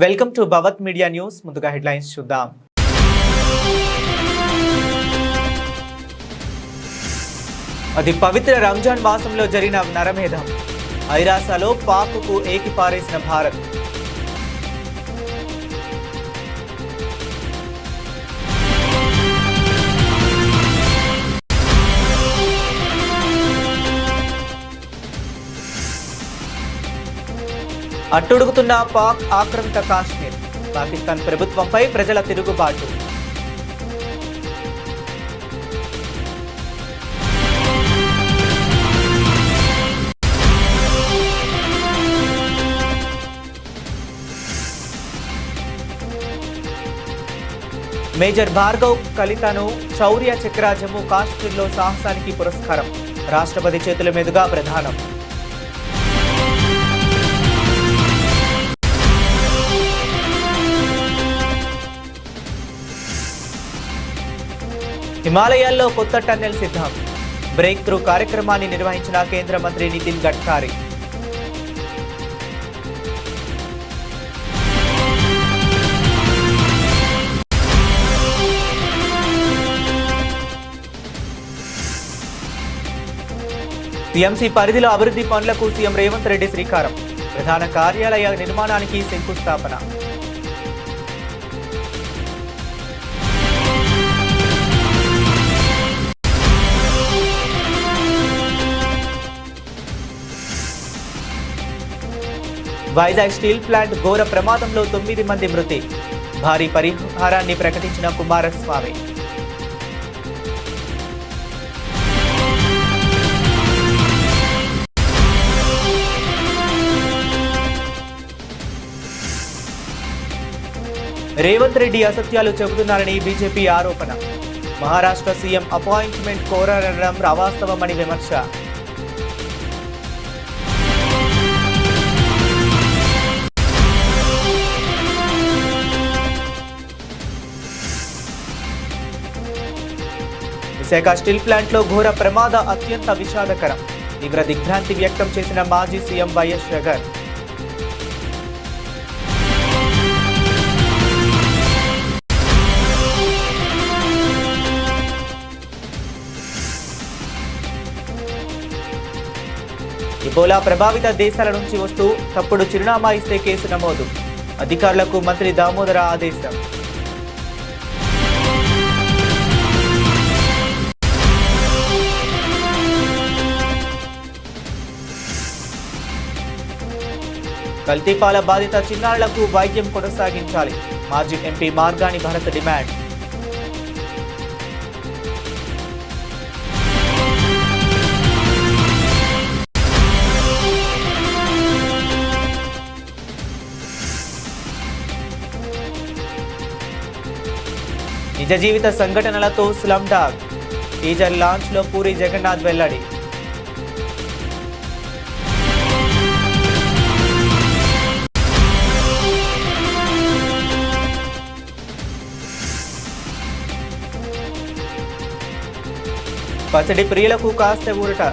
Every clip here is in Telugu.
Welcome to Bhavat media news. ముందుగా హెడ్లైన్స్ చూద్దాం. అది పవిత్ర రంజాన్ మాసంలో జరిగిన నరమేధం. ఐరాసాలో పాక్కు ఏకిపారేసిన భారత్. అట్టుడుగుతున్న పాక్ ఆక్రమిత కాశ్మీర్. పాకిస్తాన్ ప్రభుత్వంపై ప్రజల తిరుగుబాటు. మేజర్ భార్గవ్ కలితను శౌర్య చక్ర జమ్మూ కాశ్మీర్లో సాహసానికి పురస్కారం. రాష్ట్రపతి చేతుల మీదుగా ప్రదానం. హిమాలయాల్లో కొత్త టన్నెల్ సిద్ధం. బ్రేక్ త్రూ కార్యక్రమాన్ని నిర్వహించిన కేంద్ర మంత్రి నితిన్ గడ్కరీ. టీఎంసీ పరిధిలో అభివృద్ధి పనులకు సీఎం రేవంత్ రెడ్డి శ్రీకారం. ప్రధాన కార్యాలయ నిర్మాణానికి శంకుస్థాపన. వైజాగ్ స్టీల్ ప్లాంట్ ఘోర ప్రమాదంలో 9 మంది మృతి. భారీ పరిహారాన్ని ప్రకటించిన కుమారస్వామి. రేవంత్ రెడ్డి అసత్యాలు చెబుతున్నారని బీజేపీ ఆరోపణ. మహారాష్ట్ర సీఎం అపాయింట్మెంట్ కోరడం అవాస్తవమని విమర్శ. విశాఖ స్టీల్ ప్లాంట్లో ఘోర ప్రమాద అత్యంత విషాదకరం. తీవ్ర దిగ్భ్రాంతి వ్యక్తం చేసిన మాజీ సీఎం వైఎస్ జగన్. ఇబోలా ప్రభావిత దేశాల నుంచి వస్తూ తప్పుడు చిరునామా ఇస్తే కేసు నమోదు. అధికారులకు మంత్రి దామోదర ఆదేశం. కల్తీపాల బాధిత చిన్నారులకు వైద్యం కొనసాగించాలి. మాజీ ఎంపీ మార్గాని భరత్ డిమాండ్. నిజ జీవిత సంఘటనలతో స్లమ్ డాగ్ టీజర్ లాంచ్ లో పూరి జగన్నాథ్ వెల్లడి. పసిడి ప్రియులకు కాస్త ఊరట.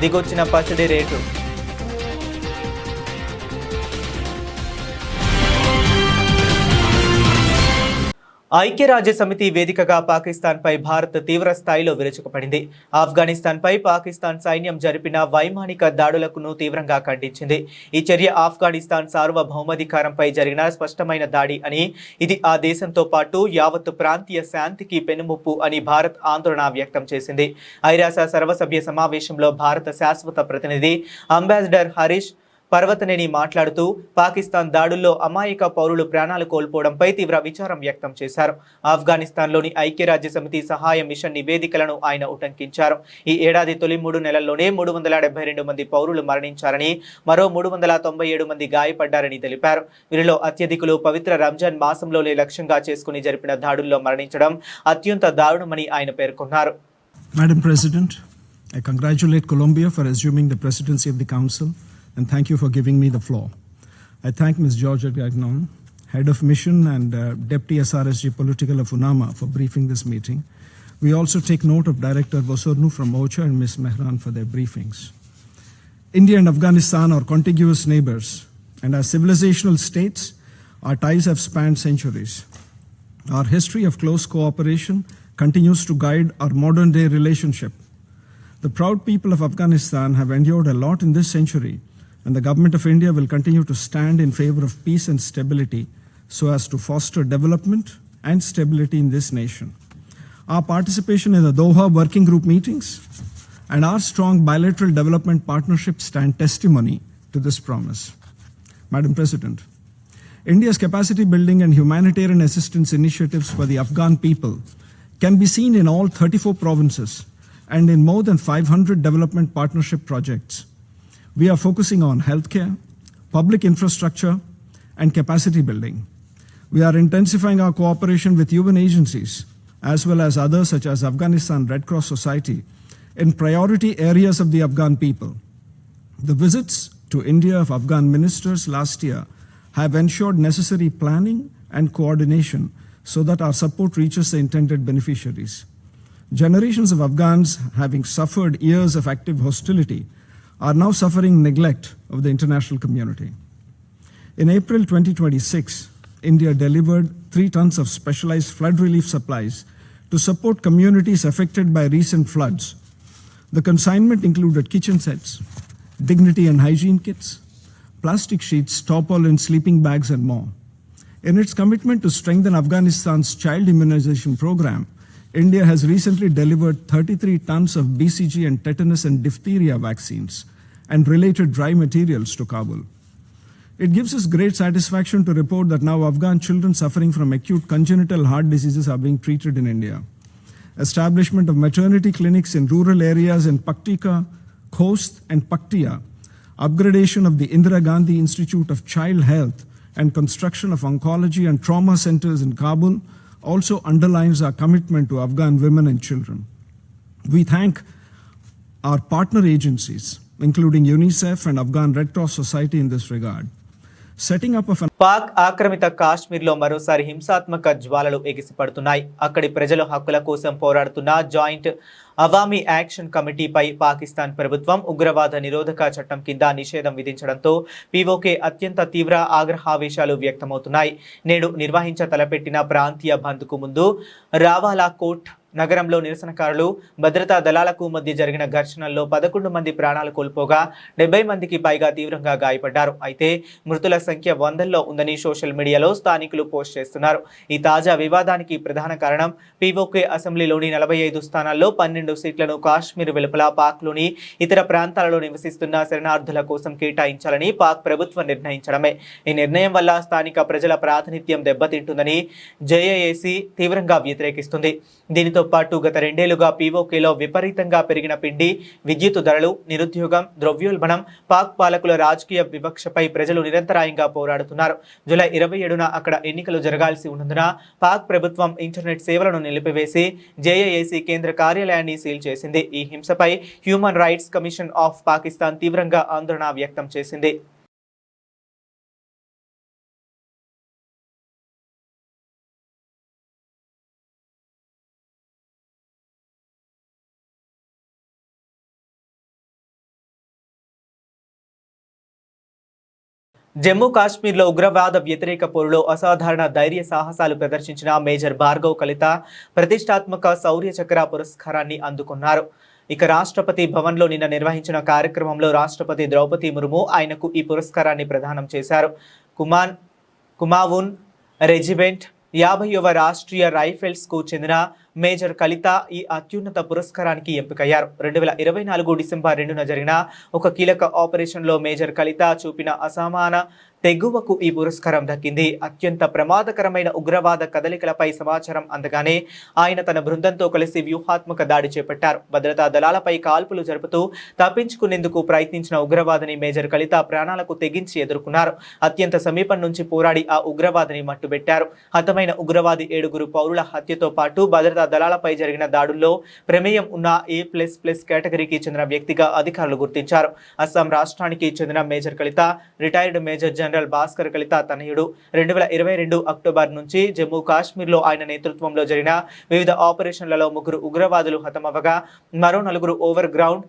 దిగొచ్చిన పసిడి రేటు. ఐక్యరాజ్య సమితి వేదికగా పాకిస్తాన్పై భారత్ తీవ్ర స్థాయిలో విరుచుకుపడింది. ఆఫ్ఘనిస్తాన్పై పాకిస్తాన్ సైన్యం జరిపిన వైమానిక దాడులను తీవ్రంగా ఖండించింది. ఈ చర్య ఆఫ్ఘనిస్తాన్ సార్వభౌమాధికారంపై జరిగిన స్పష్టమైన దాడి అని, ఇది ఆ దేశంతో పాటు యావత్ ప్రాంతీయ శాంతికి పెనుముప్పు అని భారత్ ఆందోళన వ్యక్తం చేసింది. ఐరాస సర్వసభ్య సమావేశంలో భారత శాశ్వత ప్రతినిధి అంబాసిడర్ హరీష్ పర్వతనేని మాట్లాడుతూ పాకిస్తాన్ దాడుల్లో అమాయక పౌరులు ప్రాణాలు కోల్పోవడంపై తీవ్ర విచారం వ్యక్తం చేశారు. ఆఫ్ఘనిస్తాన్లోని ఐక్యరాజ్య సమితి సహాయ మిషన్ నివేదికలను ఆయన ఉటంకించారు. ఈ ఏడాది తొలి 3 నెలల్లోనే 372 మంది పౌరులు మరణించారని, మరో 397 మంది గాయపడ్డారని తెలిపారు. వీరిలో అత్యధికులు పవిత్ర రంజాన్ మాసంలోనే లక్ష్యంగా చేసుకుని జరిపిన దాడుల్లో మరణించడం అత్యంత దారుణమని ఆయన పేర్కొన్నారు. Madam President, I congratulate Colombia for assuming the presidency of the Council and thank you for giving me the floor. I thank Ms. Georgia Gagnon, Head of Mission and Deputy SRSG Political of UNAMA for briefing this meeting. We also take note of Director Vosornu from OCHA and Ms. Mehran for their briefings. India and Afghanistan are contiguous neighbors, and as civilizational states, Our ties have spanned centuries. Our history of close cooperation continues to guide our modern day relationship. The proud people of Afghanistan have endured a lot in this century, and the Government of India will continue to stand in favor of peace and stability so as to foster development and stability in this nation. Our participation in the Doha Working Group meetings and our strong bilateral development partnerships stand testimony to this promise. Madam President, India's capacity building and humanitarian assistance initiatives for the Afghan people can be seen in all 34 provinces and in more than 500 development partnership projects. We are focusing on healthcare, public infrastructure, and capacity building. We are intensifying our cooperation with UN agencies as well as others such as Afghanistan Red Cross Society in priority areas of the Afghan people. The visits to India of Afghan ministers last year have ensured necessary planning and coordination so that our support reaches the intended beneficiaries. Generations of Afghans, having suffered years of active hostility, are now suffering neglect of the international community. In April 2026, India delivered 3 tons of specialized flood relief supplies to support communities affected by recent floods. The consignment included kitchen sets, dignity and hygiene kits, plastic sheets, tarpaulin, sleeping bags, and more. In its commitment to strengthen Afghanistan's child immunization program, India has recently delivered 33 tons of BCG and tetanus and diphtheria vaccines and related dry materials to Kabul. It gives us great satisfaction to report that now Afghan children suffering from acute congenital heart diseases are being treated in India. Establishment of maternity clinics in rural areas in Paktika, Khost, and Paktia, upgradation of the Indira Gandhi Institute of Child Health, and construction of oncology and trauma centers in Kabul also underlines our commitment to Afghan women and children. We thank our partner agencies, including UNICEF and Afghan Red Cross Society in this regard. Setting up of an Pak ఆక్రమిత కాశ్మీర్లో మరోసారి హింసాత్మక జ్వాలలు ఎగిసిపడుతున్నాయి. అక్కడి ప్రజల హక్కుల కోసం పోరాడుతున్న జాయింట్ అవామీ యాక్షన్ కమిటీపై పాకిస్తాన్ ప్రభుత్వం ఉగ్రవాద నిరోధక చట్టం కింద నిషేధం విధించడంతో పీఓకే అత్యంత తీవ్ర ఆగ్రహావేశాలు వ్యక్తమవుతున్నాయి. నేడు తలపెట్టిన ప్రాంతీయ బంద్కు ముందు రావాలా కోట్ నగరంలో నిరసనకారులు భద్రతా దళాలకు మధ్య జరిగిన ఘర్షణల్లో 11 మంది ప్రాణాలు కోల్పోగా 70 మందికి పైగా తీవ్రంగా గాయపడ్డారు. అయితే మృతుల సంఖ్య వందల్లో ఉందని సోషల్ మీడియాలో స్థానికులు పోస్ట్ చేస్తున్నారు. ఈ తాజా వివాదానికి ప్రధాన కారణం పీఓకే అసెంబ్లీలోని 45 స్థానాల్లో 12 సీట్లను కాశ్మీర్ వెలుపల పాక్లోని ఇతర ప్రాంతాలలో నివసిస్తున్న శరణార్థుల కోసం కేటాయించాలని పాక్ ప్రభుత్వం నిర్ణయించడమే. ఈ నిర్ణయం వల్ల స్థానిక ప్రజల ప్రాతినిధ్యం దెబ్బతింటుందని జేఏఏసీ తీవ్రంగా వ్యతిరేకిస్తుంది. దీనితో పాటు గత 2 ఏళ్లుగా పీఓకేలో విపరీతంగా పెరిగిన పిండి, విద్యుత్ ధరలు, నిరుద్యోగం, ద్రవ్యోల్బణం, పాక్ పాలకుల రాజకీయ వివక్షపై ప్రజలు నిరంతరాయంగా పోరాడుతున్నారు. జూలై 27న అక్కడ ఎన్నికలు జరగాల్సి ఉన్నందున పాక్ ప్రభుత్వం ఇంటర్నెట్ సేవలను నిలిపివేసి జేఏఏసీ కేంద్ర కార్యాలయాన్ని సీల్ చేసింది. ఈ హింసపై human rights commission of Pakistan తీవ్రంగా ఆందోళన వ్యక్తం చేసింది. జమ్మూ కాశ్మీర్లో ఉగ్రవాద వ్యతిరేక పోరులో అసాధారణ ధైర్య సాహసాలు ప్రదర్శించిన మేజర్ భార్గవ్ కలిత ప్రతిష్టాత్మక శౌర్య చక్ర పురస్కారాన్ని అందుకున్నారు. ఇక రాష్ట్రపతి భవన్లో నిన్న నిర్వహించిన కార్యక్రమంలో రాష్ట్రపతి ద్రౌపది ముర్ము ఆయనకు ఈ పురస్కారాన్ని ప్రదానం చేశారు. కుమావున్ రెజిమెంట్ 50వ రాష్ట్రీయ రైఫిల్స్కు చెందిన మేజర్ కలిత ఈ అత్యున్నత పురస్కారానికి ఎంపికయ్యారు. 2024 డిసెంబర్ 2న జరిగిన ఒక కీలక ఆపరేషన్లో మేజర్ కలిత చూపిన అసమాన తెగువకు ఈ పురస్కారం దక్కింది. అత్యంత ప్రమాదకరమైన ఉగ్రవాద కదలికలపై సమాచారం అందగానే ఆయన తన బృందంతో కలిసి వ్యూహాత్మక దాడి చేపట్టారు. భద్రతా దళాలపై కాల్పులు జరుపుతూ తప్పించుకునేందుకు ప్రయత్నించిన ఉగ్రవాదిని మేజర్ కలిత ప్రాణాలకు తెగించి ఎదుర్కొన్నారు. అత్యంత సమీపం నుంచి పోరాడి ఆ ఉగ్రవాదిని మట్టుబెట్టారు. హతమైన ఉగ్రవాది 7 పౌరుల హత్యతో పాటు భద్రతా దళాలపై జరిగిన దాడుల్లో ప్రమేయం ఉన్న A++ కేటగిరీకి చెందిన వ్యక్తిగా అధికారులు గుర్తించారు. అస్సాం రాష్ట్రానికి చెందిన major Kalita retired major general Bhaskar Kalita తనయుడు. 2022 అక్టోబర్ నుంచి జమ్మూ కాశ్మీర్లో ఆయన నేతృత్వంలో జరిగిన వివిధ ఆపరేషన్లలో 3 ఉగ్రవాదులు హతమవగా మరో 4 ఓవర్ గ్రౌండ్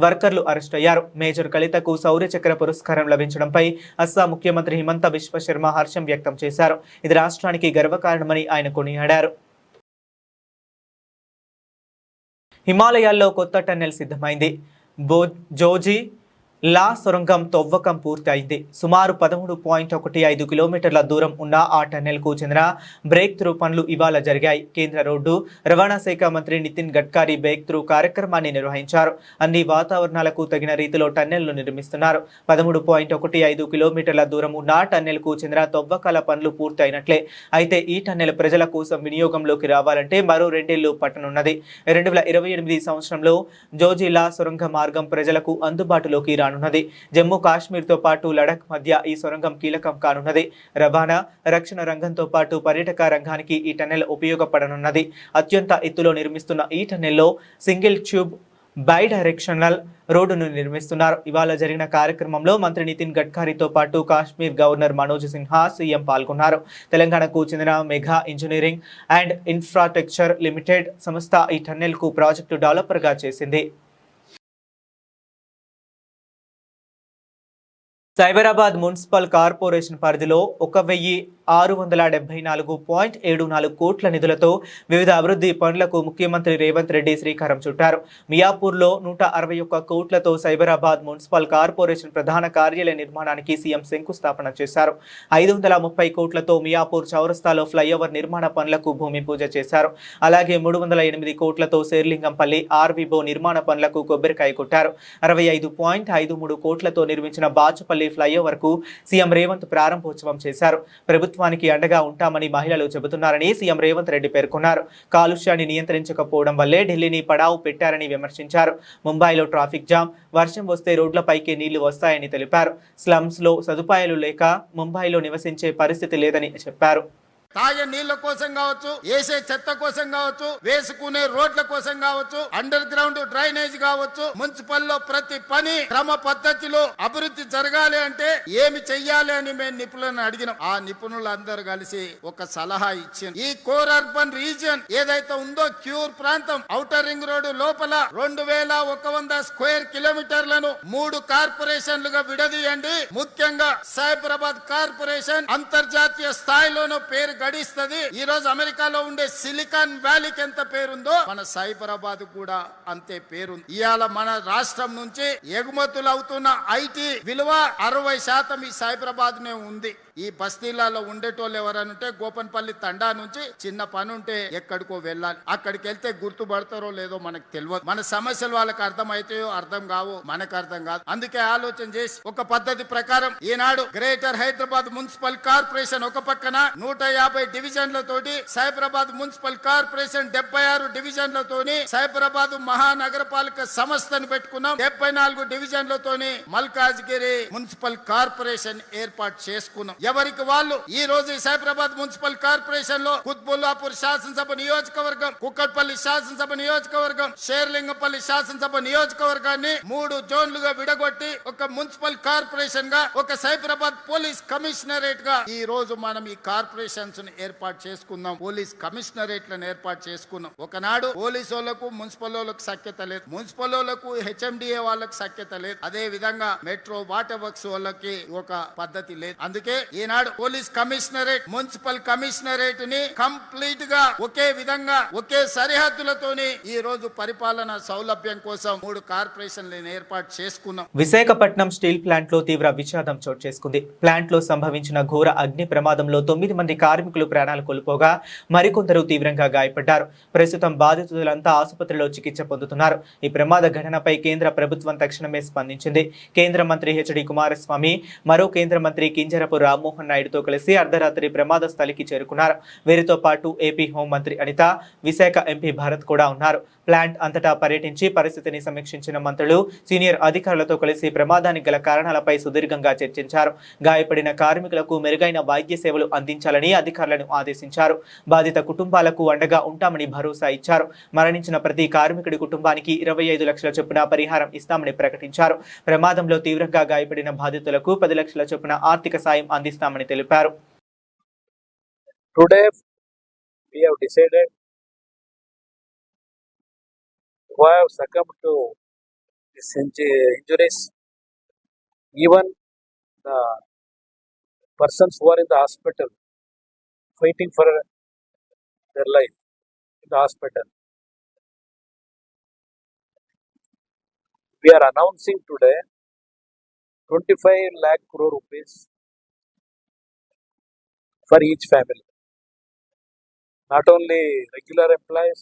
వర్కర్లు అరెస్ట్ అయ్యారు. మేజర్ కలితకు శౌర్య చక్ర పురస్కారం లభించడంపై అస్సాం ముఖ్యమంత్రి హిమంత బిశ్వ శర్మ హర్షం వ్యక్తం చేశారు. ఇది రాష్ట్రానికి గర్వకారణమని ఆయన కొనియాడారు. హిమాలయాల్లో కొత్త టన్నెల్ సిద్ధమైంది. జోజీ లా సొరంగం తవ్వకం పూర్తి అయింది. సుమారు 13.15 కిలోమీటర్ల దూరం ఉన్న ఆ టన్నెల్కు చెందిన బ్రేక్ త్రూ పనులు ఇవాళ జరిగాయి. కేంద్ర రోడ్డు రవాణా శాఖ మంత్రి నితిన్ గడ్కరీ బ్రేక్ త్రూ కార్యక్రమాన్ని నిర్వహించారు. అన్ని వాతావరణాలకు తగిన రీతిలో టన్నెల్ను నిర్మిస్తున్నారు. 13.15 కిలోమీటర్ల దూరం ఉన్న టన్నెల్కు చెందిన తవ్వకాల పనులు పూర్తి అయినట్లే. అయితే ఈ టన్నెల్ ప్రజల కోసం వినియోగంలోకి రావాలంటే మరో 2 ఏళ్లు పట్టనున్నది. 2028 సంవత్సరంలో జోజిలా సొరంగ మార్గం ప్రజలకు అందుబాటులోకి రానున్నది. జమ్మూ కాశ్మీర్ తో పాటు లడఖ్ మధ్య ఈ సొరంగం కీలకం కానున్నది. రవాణా, రక్షణ రంగంతో పాటు పర్యాటక రంగానికి ఈ టన్నెల్ ఉపయోగపడనున్నది. అత్యంత ఎత్తులో నిర్మిస్తున్న ఈ టన్నెల్లో సింగిల్ ట్యూబ్ బై డైరెక్షనల్ రోడ్డును నిర్మిస్తున్నారు. ఇవాళ జరిగిన కార్యక్రమంలో మంత్రి నితిన్ గడ్కరీతో పాటు కాశ్మీర్ గవర్నర్ మనోజ్ సిన్హా, సీఎం పాల్గొన్నారు. తెలంగాణకు చెందిన mega engineering and infrastructure limited సంస్థ ఈ టన్నెల్ కు ప్రాజెక్టు డెవలపర్ గా చేసింది. సైబరాబాద్ మున్సిపల్ కార్పొరేషన్ పరిధిలో 1674.74 కోట్ల నిధులతో వివిధ అభివృద్ధి పనులకు ముఖ్యమంత్రి రేవంత్ రెడ్డి శ్రీకారం చుట్టారు. మియాపూర్లో 161 కోట్లతో సైబరాబాద్ మున్సిపల్ కార్పొరేషన్ ప్రధాన కార్యాలయ నిర్మాణానికి సీఎం శంకుస్థాపన చేశారు. 530 కోట్లతో మియాపూర్ చౌరస్తాలో ఫ్లైఓవర్ నిర్మాణ పనులకు భూమి పూజ చేశారు. అలాగే 308 కోట్లతో శేర్లింగంపల్లి ఆర్వీబో నిర్మాణ పనులకు కొబ్బరికాయ కొట్టారు. 65.53 కోట్లతో నిర్మించిన బాచుపల్లి ఫ్లైఓవర్ కు సీఎం రేవంత్ ప్రారంభోత్సవం చేశారు. ప్రభుత్వానికి అండగా ఉంటామని మహిళలు చెబుతున్నారని సీఎం రేవంత్ రెడ్డి పేర్కొన్నారు. కాలుష్యాన్ని నియంత్రించకపోవడం వల్లే ఢిల్లీని పడావు పెట్టారని విమర్శించారు. ముంబైలో ట్రాఫిక్ జామ్, వర్షం వస్తే రోడ్లపైకి నీళ్లు వస్తాయని తెలిపారు. స్లమ్స్ లో సదుపాయాలు లేక ముంబైలో నివసించే పరిస్థితి లేదని చెప్పారు. తాగే నీళ్ల కోసం కావచ్చు, వేసే చెత్త కోసం కావచ్చు, వేసుకునే రోడ్ల కోసం కావచ్చు, అండర్ గ్రౌండ్ డ్రైనేజ్ కావచ్చు, మున్సిపల్లో ప్రతి పని క్రమ పద్ధతిలో అభివృద్ధి జరగాలి అంటే ఏమి చెయ్యాలి అని మేము నిపుణులను అడిగినాం. ఆ నిపుణులందరూ కలిసి ఒక సలహా ఇచ్చింది. ఈ కోర్ అర్బన్ రీజియన్ ఏదైతే ఉందో క్యూర్ ప్రాంతం ఔటర్ రింగ్ రోడ్డు లోపల 2100 స్క్వేర్ కిలోమీటర్లను 3 కార్పొరేషన్లుగా విడదీయండి. ముఖ్యంగా సైబరాబాద్ కార్పొరేషన్ అంతర్జాతీయ స్థాయిలోనూ పేరు గడిస్తుంది. ఈ రోజు అమెరికాలో ఉండే సిలికాన్ వ్యాలీకి ఎంత పేరుందో మన సైబరాబాద్ కూడా అంతే పేరుంది. ఇవాళ మన రాష్ట్రం నుంచి ఎగుమతులు అవుతున్న ఐటీ విలువ 60% ఈ సైబరాబాద్ నే ఉంది. ఈ బస్తీలలో ఉండేటోళ్ళు ఎవరనంటే గోపన్పల్లి తండా నుంచి చిన్న పని ఉంటే ఎక్కడికో వెళ్ళాలి. అక్కడికి వెళ్తే గుర్తుపడతారో లేదో మనకు తెలియదు. మన సమస్యలు వాళ్ళకి అర్థమైతాయో అర్థం కావో మనకు అర్థం కాదు. అందుకే ఆలోచన చేసి ఒక పద్ధతి ప్రకారం ఈనాడు గ్రేటర్ హైదరాబాద్ మున్సిపల్ కార్పొరేషన్ ఒక పక్కన 150 డివిజన్లతోటి, సైబరాబాద్ మున్సిపల్ కార్పొరేషన్ 76 డివిజన్లతోని, సైబరాబాద్ మహానగరపాలిక సంస్థను పెట్టుకున్నాం. 74 డివిజన్లతోని మల్కాజ్గిరి మున్సిపల్ కార్పొరేషన్ ఏర్పాటు చేసుకున్నాం. ఎవరికి వాళ్ళు ఈ రోజు సైబరాబాద్ మున్సిపల్ కార్పొరేషన్ లో కుత్బుల్లాపూర్ శాసనసభ నియోజకవర్గం, కుక్కట్పల్లి శాసనసభ నియోజకవర్గం, షేర్లింగపల్లి శాసనసభ నియోజకవర్గాన్ని 3 జోన్లుగా విడగొట్టి ఒక మున్సిపల్ కార్పొరేషన్ గా, ఒక సైబరాబాద్ పోలీస్ కమిషనరేట్ గా ఈ రోజు మనం ఈ కార్పొరేషన్స్ ఏర్పాటు చేసుకున్నాం. పోలీస్ కమిషనరేట్లను ఏర్పాటు చేసుకున్నాం. ఒకనాడు పోలీసు వాళ్ళకు మున్సిపల్ వాళ్ళకు సఖ్యత లేదు, మున్సిపల్ వాళ్ళకు హెచ్ఎండిఏ వాళ్ళకు సఖ్యత లేదు, అదే విధంగా మెట్రో వాటర్ వర్క్స్ వాళ్ళకి ఒక పద్ధతి లేదు. అందుకే ఈనాడు పోలీస్ కమిషనరేట్, మున్సిపల్ కమిషనరేట్ ని కంప్లీట్ గా ఒకే విధంగా ఒకే సరిహద్దులతోని ఈ రోజు పరిపాలన సౌలభ్యం కోసం 3 కార్పొరేషన్లను ఏర్పాటు చేసుకున్నాం. విశాఖపట్నం స్టీల్ ప్లాంట్ లో తీవ్ర విషాదం చోటు చేసుకుంది. ప్లాంట్ లో సంభవించిన ఘోర అగ్ని ప్రమాదంలో 9 మంది కార్మికులు ప్రాణాలు కోల్పోగా మరికొందరు తీవ్రంగా గాయపడ్డారు. ప్రస్తుతం బాధితులంతా ఆసుపత్రిలో చికిత్స పొందుతున్నారు. ఈ ప్రమాద ఘటనపై కేంద్ర ప్రభుత్వం తక్షణమే స్పందించింది. కేంద్ర మంత్రి హెచ్డి కుమారస్వామి మరో కేంద్ర మంత్రి కింజరపు రామ్మోహన్ నాయుడుతో కలిసి అర్ధరాత్రి ప్రమాద స్థలికి చేరుకున్నారు. వీరితో పాటు ఏపీ హోంమంత్రి అనిత, విశాఖ ఎంపీ భరత్ కూడా ఉన్నారు. ప్లాంట్ అంతటా పర్యటించి పరిస్థితిని సమీక్షించిన మంత్రులు సీనియర్ అధికారులతో కలిసి ప్రమాదానికి గల కారణాలపై సుదీర్ఘంగా చర్చించారు. గాయపడిన కార్మికులకు మెరుగైన వైద్య సేవలు అందించాలని అధికారులను ఆదేశించారు. బాధిత కుటుంబాలకు అండగా ఉంటామని భరోసా ఇచ్చారు. మరణించిన ప్రతి కార్మికుడి కుటుంబానికి 25 లక్షల చొప్పున పరిహారం ఇస్తామని ప్రకటించారు. ప్రమాదంలో తీవ్రంగా గాయపడిన బాధితులకు 10 లక్షల చొప్పున ఆర్థిక సాయం అందిస్తామని తెలిపారు. Today we have decided who have succumbed to these injuries. Even the persons who are in the hospital fighting for their life in the hospital. We are announcing today 25 lakh crore rupees for each family. Not only regular employees,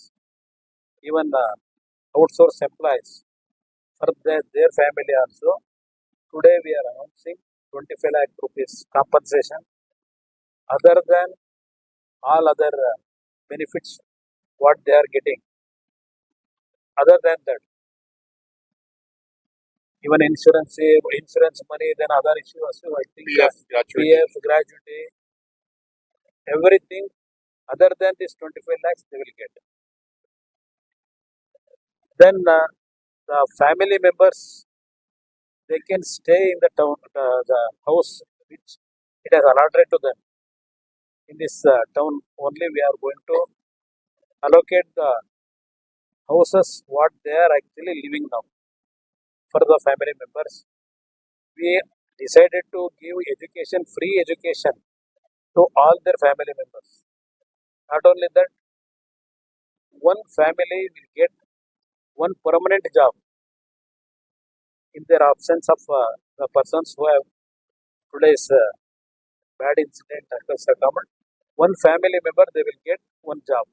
even outsourced employees for their family also. Today we are announcing 25 lakh rupees compensation other than all other benefits what they are getting. Other than that, even insurance money, then other issues also, I think PF, gratuity, everything other than this 25 lakhs they will get. Then the family members, they can stay in the town, the house which it has allotted to them. In this town only we are going to allocate the houses what they are actually living now for the family members. We decided to give education, free education to all their family members. Not only that, one family will get one permanent job in their absence of the persons who have today's bad incident has occurred. One family member, they will get one job.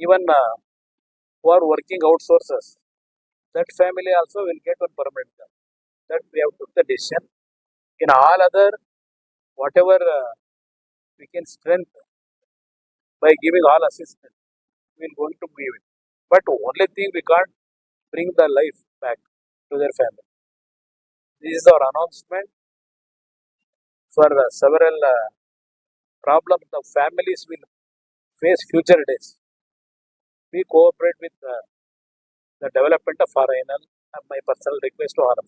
Even who are working outsources, that family also will get one permanent job. That we have took the decision. In all other, whatever we can strengthen by giving all assistance, we will going to give it. But only thing, we can't bring the life back to their family. This is our announcement for several problems the families will face future days. We cooperate with the development of RINL. My personal request to all.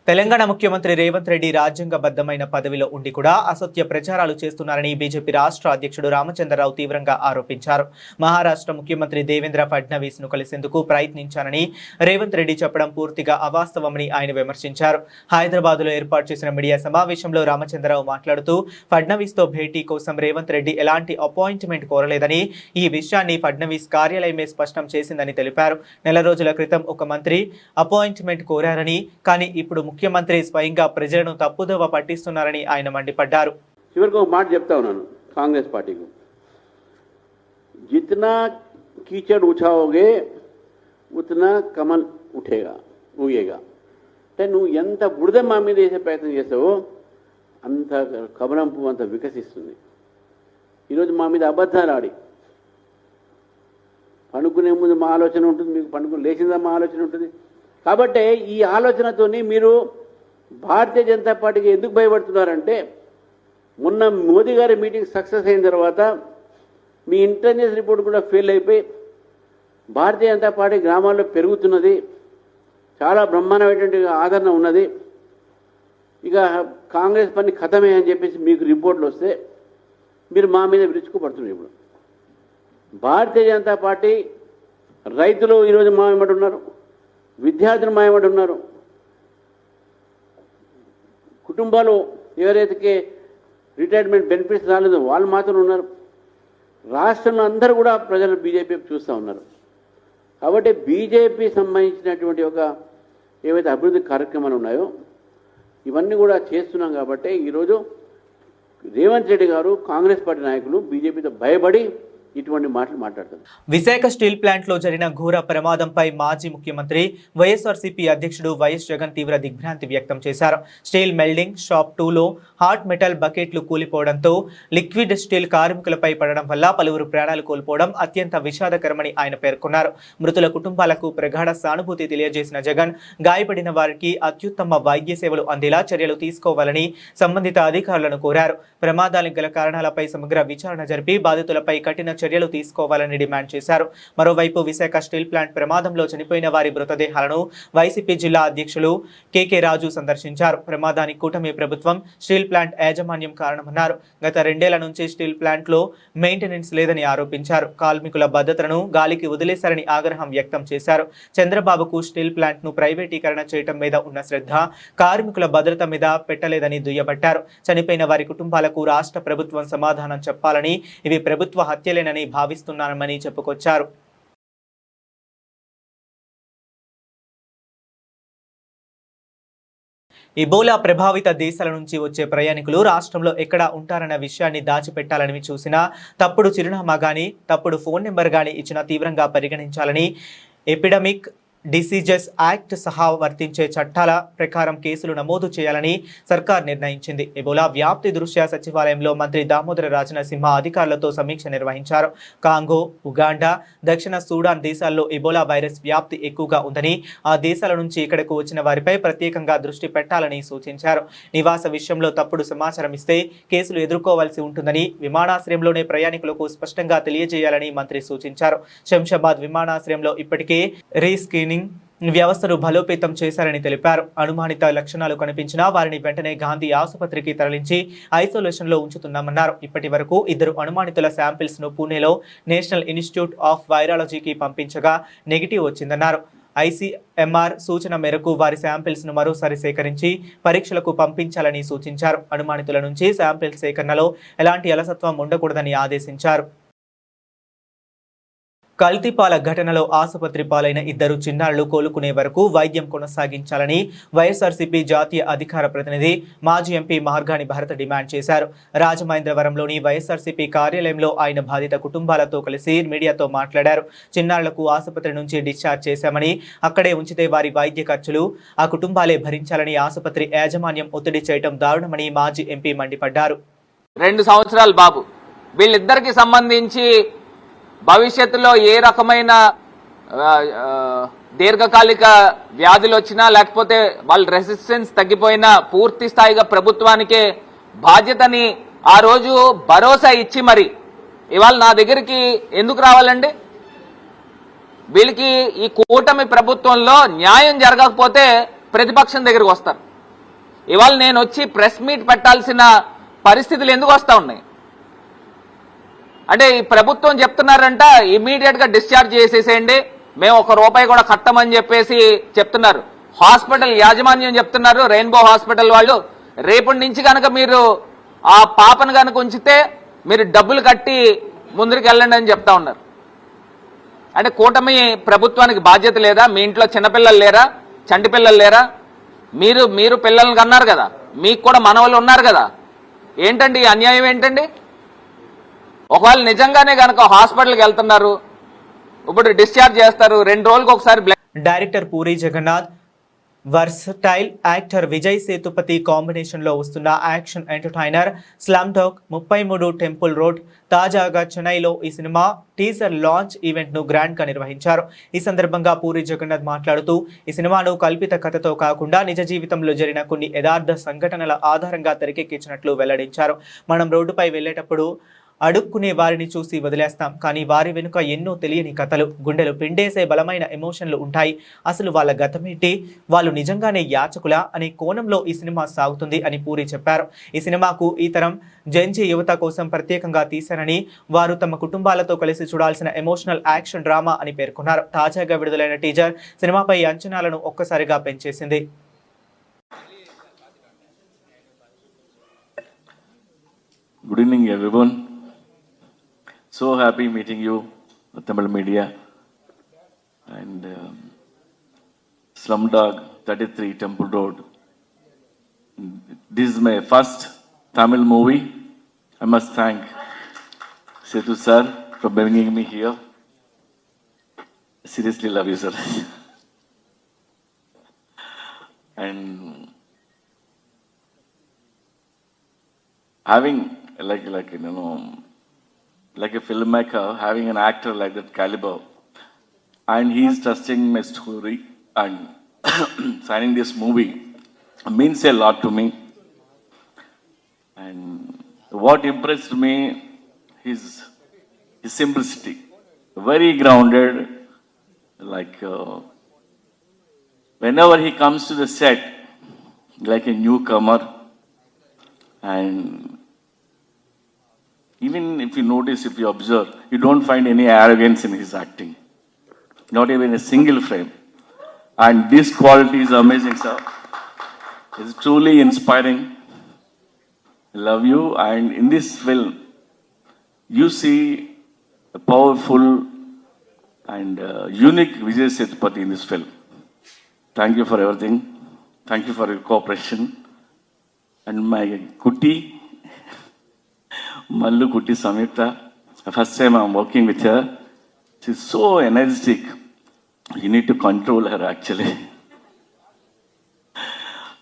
Telangana ముఖ్యమంత్రి రేవంత్ రెడ్డి రాజ్యాంగబద్ధమైన పదవిలో ఉండి కూడా అసత్య ప్రచారాలు చేస్తున్నారని బీజేపీ రాష్ట్ర అధ్యక్షుడు రామచంద్రరావు తీవ్రంగా ఆరోపించారు. మహారాష్ట్ర ముఖ్యమంత్రి దేవేంద్ర ఫడ్నవీస్ ను కలిసేందుకు ప్రయత్నించానని రేవంత్ రెడ్డి చెప్పడం పూర్తిగా అవాస్తవమని ఆయన విమర్శించారు. హైదరాబాద్లో ఏర్పాటు చేసిన మీడియా సమావేశంలో రామచంద్రరావు మాట్లాడుతూ ఫడ్నవీస్ తో భేటీ కోసం రేవంత్ రెడ్డి ఎలాంటి అపాయింట్మెంట్ కోరలేదని, ఈ విషయాన్ని ఫడ్నవీస్ కార్యాలయమే స్పష్టం చేసిందని తెలిపారు. నెల రోజుల క్రితం ఒక మంత్రి అపాయింట్మెంట్ కోరారని, కానీ ఇప్పుడు ముఖ్యమంత్రి స్వయంగా ప్రజలను తప్పుదోవ పట్టిస్తున్నారని ఆయన మండిపడ్డారు. చివరికి ఒక మాట చెప్తా ఉన్నాను కాంగ్రెస్ పార్టీకి, జిतना कीचड़ उछाओगे उतना कमल ఊగేగా. అంటే నువ్వు ఎంత బురద మా మీద వేసే ప్రయత్నం చేస్తావో అంత కమలంపు అంత వికసిస్తుంది. ఈరోజు మా మీద అబద్ధాలు ఆడి, పండుకునే ముందు మా ఆలోచన ఉంటుంది, మీకు పండుకుని లేచిందా మా ఆలోచన ఉంటుంది. కాబట్టి ఈ ఆలోచనతోని మీరు భారతీయ జనతా పార్టీకి ఎందుకు భయపడుతున్నారంటే, మొన్న మోదీ గారి మీటింగ్ సక్సెస్ అయిన తర్వాత మీ ఇంటెలిజెన్స్ రిపోర్ట్ కూడా ఫెయిల్ అయిపోయి భారతీయ జనతా పార్టీ గ్రామాల్లో పెరుగుతున్నది, చాలా బ్రహ్మాండమైనటువంటి ఆదరణ ఉన్నది, ఇక కాంగ్రెస్ పని ఖతమే అని చెప్పేసి మీకు రిపోర్ట్లు వస్తే మీరు మా మీద విరుచుకుపడుతున్నారు. ఇప్పుడు భారతీయ జనతా పార్టీ రైతులు ఈరోజు మా వెంబడి ఉన్నారు, విద్యార్థులు మా వెంబడి ఉన్నారు, కుటుంబాలు ఎవరైతే రిటైర్మెంట్ బెనిఫిట్స్ రాలేదో వాళ్ళు మాత్రం ఉన్నారు. రాష్ట్రంలో అందరూ కూడా ప్రజలు బీజేపీ చూస్తూ ఉన్నారు. కాబట్టి బీజేపీ సంబంధించినటువంటి ఒక ఏవైతే అభివృద్ధి కార్యక్రమాలు ఉన్నాయో ఇవన్నీ కూడా చేస్తున్నాం. కాబట్టి ఈరోజు రేవంత్ రెడ్డి గారు కాంగ్రెస్ పార్టీ నాయకులు బీజేపీతో భయపడి ఇటువంటి మాటలు మాట్లాడుతారు. విశాఖ స్టీల్ ప్లాంట్ లో జరిగిన ఘోర ప్రమాదంపై మాజీ ముఖ్యమంత్రి వైఎస్ఆర్సీపీ అధ్యక్షుడు వైఎస్ జగన్ తీవ్ర దిగ్భ్రాంతి వ్యక్తం చేశారు. స్టీల్ మెల్డింగ్ షాప్ 2లో హాట్ మెటల్ బకెట్లు కూలిపోవడంతో లిక్విడ్ స్టీల్ కార్మికులపై పడడం వల్ల పలువురు ప్రాణాలు కోల్పోవడం అత్యంత విషాదకరమని ఆయన పేర్కొన్నారు. మృతుల కుటుంబాలకు ప్రగాఢ సానుభూతి తెలియజేసిన జగన్ గాయపడిన వారికి అత్యుత్తమ వైద్య సేవలు అందేలా చర్యలు తీసుకోవాలని సంబంధిత అధికారులను కోరారు. ప్రమాదానికి గల కారణాలపై సమగ్ర విచారణ జరిపి బాధితులపై కఠిన చర్యలు తీసుకోవాలని డిమాండ్ చేశారు. మరోవైపు విశాఖ స్టీల్ ప్లాంట్ ప్రమాదంలో చనిపోయిన వారి మృతదేహాలను వైసీపీ జిల్లా అధ్యక్షులు కేకే రాజు సందర్శించారు. ప్రమాదానికి కూటమి ప్రభుత్వం, స్టీల్ ప్లాంట్ యాజమాన్యం కారణమన్నారు. గత 2 ఏళ్ల నుంచి స్టీల్ ప్లాంట్ లో మెయింటెనెన్స్ లేదని ఆరోపించారు. కార్మికుల భద్రతను గాలికి వదిలేశారని ఆగ్రహం వ్యక్తం చేశారు. చంద్రబాబుకు స్టీల్ ప్లాంట్ ను ప్రైవేటీకరణ చేయడం మీద ఉన్న శ్రద్ధ కార్మికుల భద్రత మీద పెట్టలేదని దుయ్యబట్టారు. చనిపోయిన వారి కుటుంబాలకు రాష్ట్ర ప్రభుత్వం సమాధానం చెప్పాలని, ఇవి ప్రభుత్వ హత్యలేనని భావిస్తున్నామని చెప్పుకొచ్చారు. ఇబోలా ప్రభావిత దేశాల నుంచి వచ్చే ప్రయాణికులు రాష్ట్రంలో ఎక్కడ ఉంటారన్న విషయాన్ని దాచిపెట్టాలని చూసినా, తప్పుడు చిరునామా గానీ, తప్పుడు ఫోన్ నెంబర్ గానీ ఇచ్చినా తీవ్రంగా పరిగణించాలని ఎపిడమిక్ డిసీజెస్ యాక్ట్ సహా వర్తించే చట్టాల ప్రకారం కేసులు నమోదు చేయాలని సర్కార్ నిర్ణయించింది. ఎబోలా వ్యాప్తి దృష్ట్యా సచివాలయంలో మంత్రి దామోదర రాజనసింహ అధికారులతో సమీక్ష నిర్వహించారు. కాంగో, ఉగాండా, దక్షిణ సూడాన్ దేశాల్లో ఎబోలా వైరస్ వ్యాప్తి ఎక్కువగా ఉందని, ఆ దేశాల నుంచి ఇక్కడకు వచ్చిన వారిపై ప్రత్యేకంగా దృష్టి పెట్టాలని సూచించారు. నివాస విషయంలో తప్పుడు సమాచారం ఇస్తే కేసులు ఎదుర్కోవాల్సి ఉంటుందని విమానాశ్రయంలోనే ప్రయాణికులకు స్పష్టంగా తెలియజేయాలని మంత్రి సూచించారు. శంషాబాద్ విమానాశ్రయంలో ఇప్పటికే రీస్క్రీనింగ్ వ్యవస్థను బలోపేతం చేశారని తెలిపారు. అనుమానిత లక్షణాలు కనిపించినా వారిని వెంటనే గాంధీ ఆసుపత్రికి తరలించి ఐసోలేషన్ లో ఉంచుతున్నామన్నారు. ఇప్పటి వరకు 2 అనుమానితుల శాంపిల్స్ ను పూణేలో నేషనల్ ఇన్స్టిట్యూట్ ఆఫ్ వైరాలజీకి పంపించగా నెగిటివ్ వచ్చిందన్నారు. ICMR సూచన మేరకు వారి శాంపిల్స్ ను మరోసారి సేకరించి పరీక్షలకు పంపించాలని సూచించారు. అనుమానితుల నుంచి శాంపిల్ సేకరణలో ఎలాంటి అలసత్వం ఉండకూడదని ఆదేశించారు. కల్తీపాల ఘటనలో ఆసుపత్రి పాలైన 2 చిన్నారులు కోలుకునే వరకు వైద్యం కొనసాగించాలని వైఎస్ఆర్సీపీ జాతీయ అధికార ప్రతినిధి, మాజీ ఎంపీ మార్గాని భరత్ డిమాండ్ చేశారు. రాజమహేంద్రవరంలోని వైఎస్ఆర్సీపీ కార్యాలయంలో ఆయన బాధిత కుటుంబాలతో కలిసి మీడియాతో మాట్లాడారు. చిన్నారులకు ఆసుపత్రి నుంచి డిశ్చార్జ్ చేశామని, అక్కడే ఉంచితే వారి వైద్య ఖర్చులు ఆ కుటుంబాలే భరించాలని ఆసుపత్రి యాజమాన్యం ఒత్తిడి చేయడం దారుణమని మాజీ ఎంపీ మండిపడ్డారు. 2 సంవత్సరాల బాబు, వీళ్ళిద్దరికి సంబంధించి భవిష్యత్తులో ఏ రకమైన దీర్ఘకాలిక వ్యాధులు వచ్చినా, లేకపోతే వాళ్ళ రెసిస్టెన్స్ తగ్గిపోయినా పూర్తి స్థాయిగా ప్రభుత్వానికే బాధ్యతని ఆ రోజు భరోసా ఇచ్చి మరి ఇవాళ నా దగ్గరికి ఎందుకు రావాలండి? వీళ్ళకి ఈ కూటమి ప్రభుత్వంలో న్యాయం జరగకపోతే ప్రతిపక్షం దగ్గరికి వస్తారు. ఇవాళ నేను వచ్చి ప్రెస్ మీట్ పెట్టాల్సిన పరిస్థితులు ఎందుకు వస్తా ఉన్నాయి అంటే, ఈ ప్రభుత్వం చెప్తున్నారంట ఇమీడియట్ గా డిశ్చార్జ్ చేసేసేయండి, మేము ₹1 కూడా కట్టమని చెప్పేసి చెప్తున్నారు. హాస్పిటల్ యాజమాన్యం చెప్తున్నారు, రెయిన్బో హాస్పిటల్ వాళ్ళు, రేపటి నుంచి కనుక మీరు ఆ పాపను కనుక ఉంచితే మీరు డబ్బులు కట్టి ముందుకు వెళ్ళండి అని చెప్తా ఉన్నారు. అంటే కూటమి ప్రభుత్వానికి బాధ్యత లేదా? మీ ఇంట్లో చిన్నపిల్లలు లేరా? చంటి పిల్లలు లేరా? మీరు పిల్లల్ని కన్నారు కదా, మీకు కూడా మనవలు ఉన్నారు కదా. ఏంటండి అన్యాయం? ఏంటండి? ఒకవేళ నిజంగానే కనుక హాస్పిటల్కి వెళ్తున్నారు, ఇప్పుడు డిశ్చార్జ్ చేస్తారు, 2 రోజులకు ఒకసారి. Director Puri Jagannadh, versatile actor Vijay Sethupathi combination లో వస్తున్న action entertainer slum dog 33 temple road తాజాగా చెన్నైలో ఈ సినిమా టీజర్ లాంచ్ ఈవెంట్ ను గ్రాండ్ గా నిర్వహించారు. ఈ సందర్భంగా పూరి జగన్నాథ్ మాట్లాడుతూ, ఈ సినిమాను కల్పిత కథతో కాకుండా నిజ జీవితంలో జరిగిన కొన్ని యథార్థ సంఘటనల ఆధారంగా తెరకెక్కించినట్లు వెల్లడించారు. మనం రోడ్డుపై వెళ్లేటప్పుడు అడుక్కునే వారిని చూసి వదిలేస్తాం, కానీ వారి వెనుక ఎన్నో తెలియని కథలు, గుండెలు పిండేసే బలమైన ఎమోషన్లు ఉంటాయి. అసలు వాళ్ళ గతమేంటి, వాళ్ళు నిజంగానే యాచకులా అనే కోణంలో ఈ సినిమా సాగుతుంది అని పూరి చెప్పారు. ఈ సినిమాకు ఈ తరం జెన్జీ యువత కోసం ప్రత్యేకంగా తీశారని, వారు తమ కుటుంబాలతో కలిసి చూడాల్సిన ఎమోషనల్ యాక్షన్ డ్రామా అని పేర్కొన్నారు. తాజాగా విడుదలైన టీజర్ సినిమాపై అంచనాలను ఒక్కసారిగా పెంచేసింది. Good evening, everyone. So happy meeting you, Tamil media, and Slumdog 33 Temple Road. This is my first Tamil movie. I must thank Sethu sir for bringing me here. Seriously love you, sir. And having like a filmmaker, having an actor like that caliber, and he's trusting my story and signing this movie means a lot to me. And what impressed me is his simplicity, very grounded. Like whenever he comes to the set, like a newcomer, and even if you notice, if you observe, you don't find any arrogance in his acting, not even a single frame. And this quality is amazing, sir. It's truly inspiring. I love you. And in this film, you see a powerful and unique Vijay Sethupathi in this film. Thank you for everything. Thank you for your cooperation. And my Kutti, Mallu Kutti Samyukta, first time I'm working with her. She's so energetic. You need to control her actually.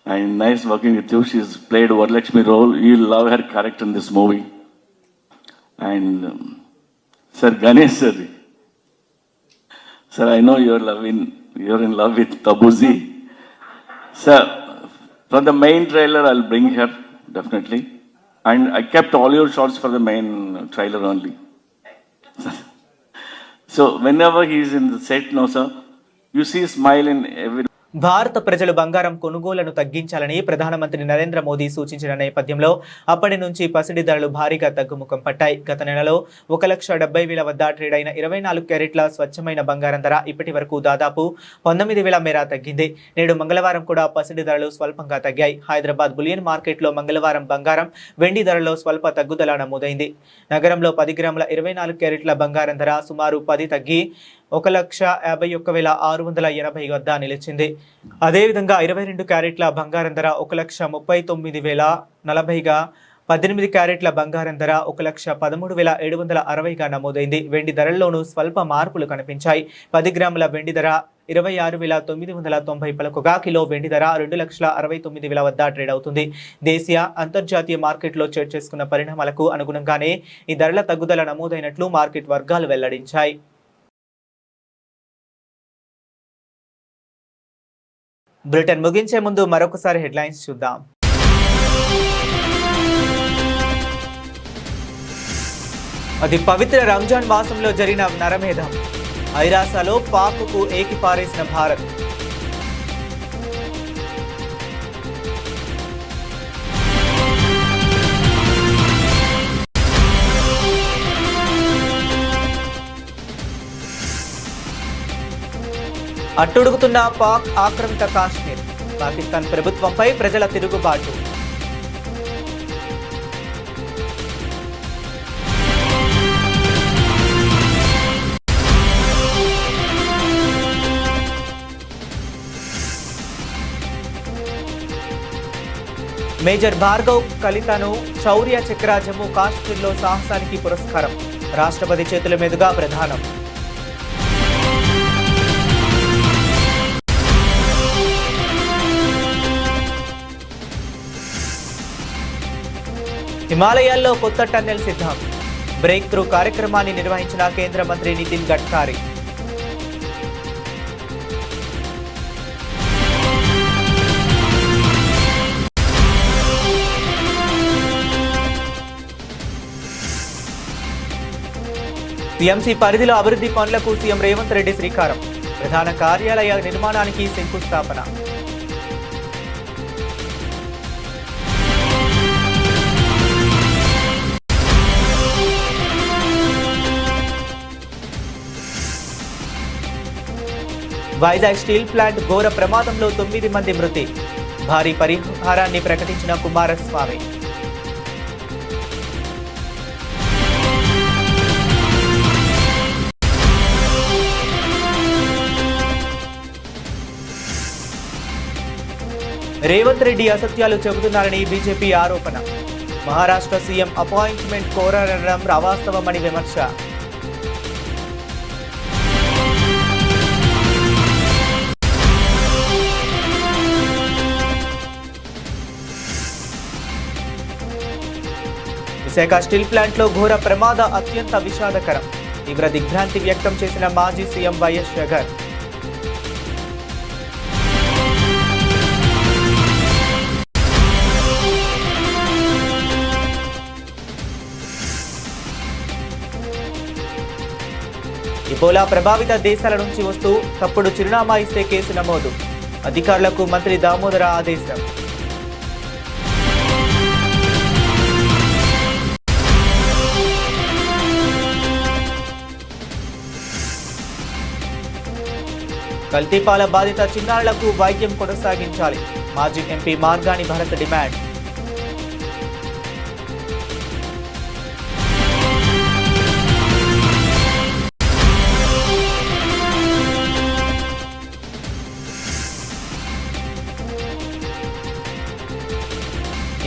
And nice working with you. She's played Varalakshmi role. You'll love her character in this movie. And Sir Ganesh sir. Sir, I know you're in love with Tabuzi. Sir, from the main trailer, I'll bring her, definitely. And I kept all your shots for the main trailer only. So whenever he's in the set, no sir, you see a smile in every. భారత ప్రజలు బంగారం కొనుగోళ్లను తగ్గించాలని ప్రధానమంత్రి నరేంద్ర మోదీ సూచించిన నేపథ్యంలో అప్పటి నుంచి పసిడి ధరలు భారీగా తగ్గుముఖం పట్టాయి. గత నెలలో 1,70,000 వద్ద ట్రేడ్ అయిన 24 క్యారెట్ల స్వచ్ఛమైన బంగారం ధర ఇప్పటి వరకు దాదాపు 19,000 మేర తగ్గింది. నేడు మంగళవారం కూడా పసిడి ధరలు స్వల్పంగా తగ్గాయి. హైదరాబాద్ బులియన్ మార్కెట్లో మంగళవారం బంగారం, వెండి ధరలో స్వల్ప తగ్గుదల నమోదైంది. నగరంలో 10 గ్రాముల 24 క్యారెట్ల బంగారం ధర సుమారు 10 తగ్గి 1,51,680 వద్ద నిలిచింది. అదేవిధంగా 22 క్యారెట్ల బంగారం ధర 1,39,040గా, 18 క్యారెట్ల బంగారం ధర 1,13,760గా నమోదైంది. వెండి ధరల్లోనూ స్వల్ప మార్పులు కనిపించాయి. 10 గ్రాముల వెండి ధర 26,990 పలుకుగా, కిలో వెండి ధర 2,69,000 వద్ద ట్రేడ్ అవుతుంది. దేశీయ, అంతర్జాతీయ మార్కెట్లో చోటు చేసుకున్న పరిణామాలకు అనుగుణంగానే ఈ ధరల తగ్గుదల నమోదైనట్లు మార్కెట్ వర్గాలు వెల్లడించాయి. బులెటిన్ ముగించే ముందు మరొకసారి హెడ్లైన్స్ చూద్దాం. అది పవిత్ర రంజాన్ మాసంలో జరిగిన నరమేధం. ఐరాసాలో పాక్కు ఏకిపారేసిన భారత్. అట్టుడుగుతున్న పాక్ ఆక్రమిత కాశ్మీర్. పాకిస్తాన్ ప్రభుత్వంపై ప్రజల తిరుగుబాటు. మేజర్ భార్గవ్ కలితను శౌర్య చక్ర జమ్మూ కాశ్మీర్లో సాహసానికి పురస్కారం. రాష్ట్రపతి చేతుల మీదుగా ప్రదానం. హిమాలయాల్లో కొత్త టన్నెల్ సిద్ధం. బ్రేక్ త్రూ కార్యక్రమాన్ని నిర్వహించిన కేంద్ర మంత్రి నితిన్ గడ్కరీ. టీఎంసీ పరిధిలో అభివృద్ధి పనులకు సీఎం రేవంత్ రెడ్డి శ్రీకారం. ప్రధాన కార్యాలయ నిర్మాణానికి శంకుస్థాపన. వైజాగ్ స్టీల్ ప్లాంట్ ఘోర ప్రమాదంలో 9 మంది మృతి. భారీ పరిహారాన్ని ప్రకటించిన కుమారస్వామి. రేవంత్ రెడ్డి అసత్యాలు చెబుతున్నారని బీజేపీ ఆరోపణ. మహారాష్ట్ర సీఎం అపాయింట్మెంట్ కోరడం అవాస్తవమని విమర్శ. విశాఖ స్టీల్ ప్లాంట్లో ఘోర ప్రమాద అత్యంత విషాదకరం. తీవ్ర దిగ్భ్రాంతి వ్యక్తం చేసిన మాజీ సీఎం వైఎస్ జగన్. ఎబోలా ప్రభావిత దేశాల నుంచి వస్తూ తప్పుడు చిరునామా ఇస్తే కేసు నమోదు. అధికారులకు మంత్రి దామోదర ఆదేశం. కల్తీపాల బాధిత చిన్నారులకు వైద్యం కొనసాగించాలి. మాజీ ఎంపీ మార్గాని భరత్ డిమాండ్.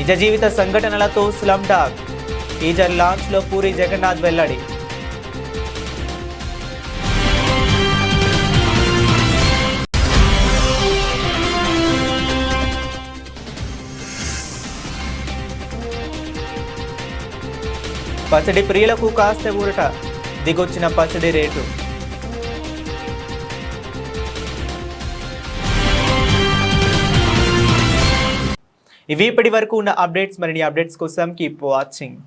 నిజ జీవిత సంఘటనలతో స్లమ్ డాగ్ టీజర్ లాంచ్ లో పూరి జగన్నాథ్ వెల్లడి. పచ్చడి ప్రియులకు కాస్త ఊరట, దిగొచ్చిన పచ్చడి రేటు. ఇవి ఇప్పటి వరకు ఉన్న అప్డేట్స్. మరిన్ని అప్డేట్స్ కోసం కీప్ వాచింగ్.